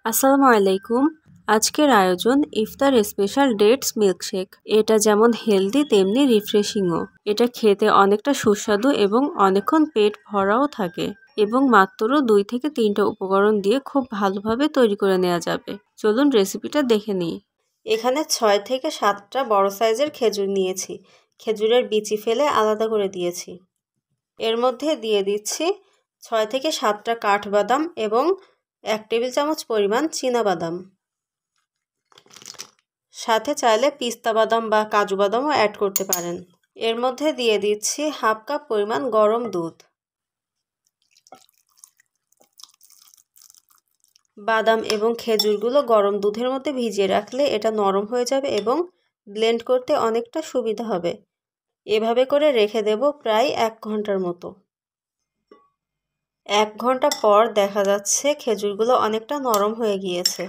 আসসালামু আলাইকুম। আজকের আয়োজন ইফতার স্পেশাল ডেটস মিল্কশেক। এটা যেমন হেলদি তেমনি রিফ্রেশিংও। এটা খেতে অনেকটা সুস্বাদু এবং অনেকক্ষণ পেট ভরাও থাকে এবং মাত্র 2 থেকে 3টা উপকরণ দিয়ে খুব ভালোভাবে তৈরি করে নেওয়া যাবে। চলুন রেসিপিটা দেখে নিই। এখানে 6 থেকে 7টা বড় সাইজের খেজুর নিয়েছি। খেজুরের বিচি ফেলে আলাদা করে দিয়েছি। এর মধ্যে দিয়ে দিচ্ছি 6 থেকে 7টা কাঠবাদাম এবং 1 টেবিল চামচ পরিমাণ চীনাবাদাম। সাথে চাইলে পিস্তা বাদাম বা কাজু বাদামও অ্যাড করতে পারেন। এর মধ্যে দিয়ে দিচ্ছি হাফ কাপ পরিমাণ গরম দুধ। বাদাম এবং খেজুরগুলো গরম দুধের মধ্যে ভিজিয়ে রাখলে এটা নরম হয়ে যাবে এবং ব্লেন্ড করতে অনেকটা সুবিধা হবে। এভাবে করে রেখে দেব প্রায় 1 ঘন্টার মতো। 1 ঘন্টা পর দেখা যাচ্ছে খেজুরগুলো অনেকটা নরম হয়ে গিয়েছে।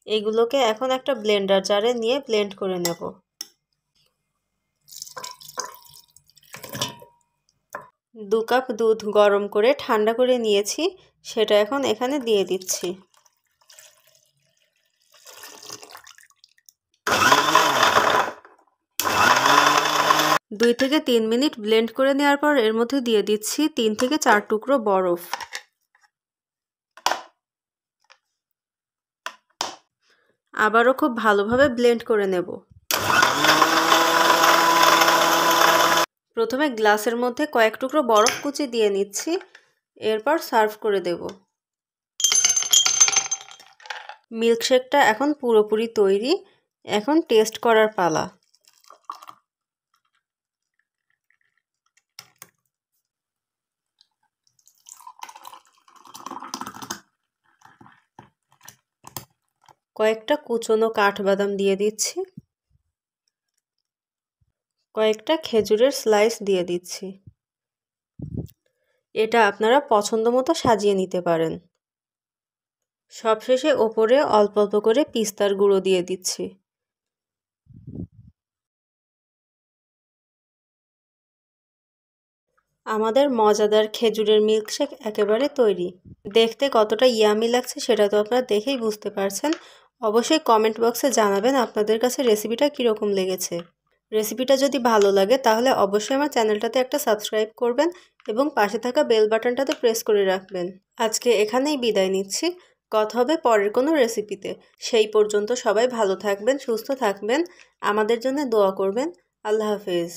এগুলোকে এখন একটা ব্লেন্ডার জারে নিয়ে ব্লেন্ড করে নেব। 2 কাপ দুধ গরম করে ঠান্ডা করে নিয়েছি, সেটা এখন এখানে দিয়ে দিচ্ছি। দুই থেকে 3 মিনিট ব্লেন্ড করে নেওয়ার পর এর মধ্যে দিয়ে দিচ্ছি 3 থেকে 4 টুকরো বরফ। আবারও খুব ভালোভাবে ব্লেন্ড করে নেব। প্রথমে গ্লাসের মধ্যে কয়েক টুকরো বরফ কুচি দিয়ে নিচ্ছি, এরপর সার্ভ করে দেব। মিল্কশেকটা এখন পুরোপুরি তৈরি। এখন টেস্ট করার পালা। কয়েকটা কুচনো কাঠবাদাম দিয়ে দিচ্ছি। কয়েকটা খেজুরের স্লাইস দিয়ে দিচ্ছি। এটা আপনারা পছন্দ মতো সাজিয়ে নিতে পারেন। সবশেষে ওপরে অল্প অল্প করে পিস্তার গুঁড়ো দিয়ে দিচ্ছি। আমাদের মজাদার খেজুরের মিল্কশেক একেবারে তৈরি। দেখতে কতটা ইয়ামি লাগছে সেটা তো আপনারা দেখেই বুঝতে পারছেন। অবশ্যই কমেন্ট বক্সে জানাবেন আপনাদের কাছে রেসিপিটা কীরকম লেগেছে। রেসিপিটা যদি ভালো লাগে তাহলে অবশ্যই আমার চ্যানেলটাতে একটা সাবস্ক্রাইব করবেন এবং পাশে থাকা বেল বাটনটাতে প্রেস করে রাখবেন। আজকে এখানেই বিদায় নিচ্ছি। কথা হবে পরের কোনো রেসিপিতে। সেই পর্যন্ত সবাই ভালো থাকবেন, সুস্থ থাকবেন, আমাদের জন্য দোয়া করবেন। আল্লাহ হাফেজ।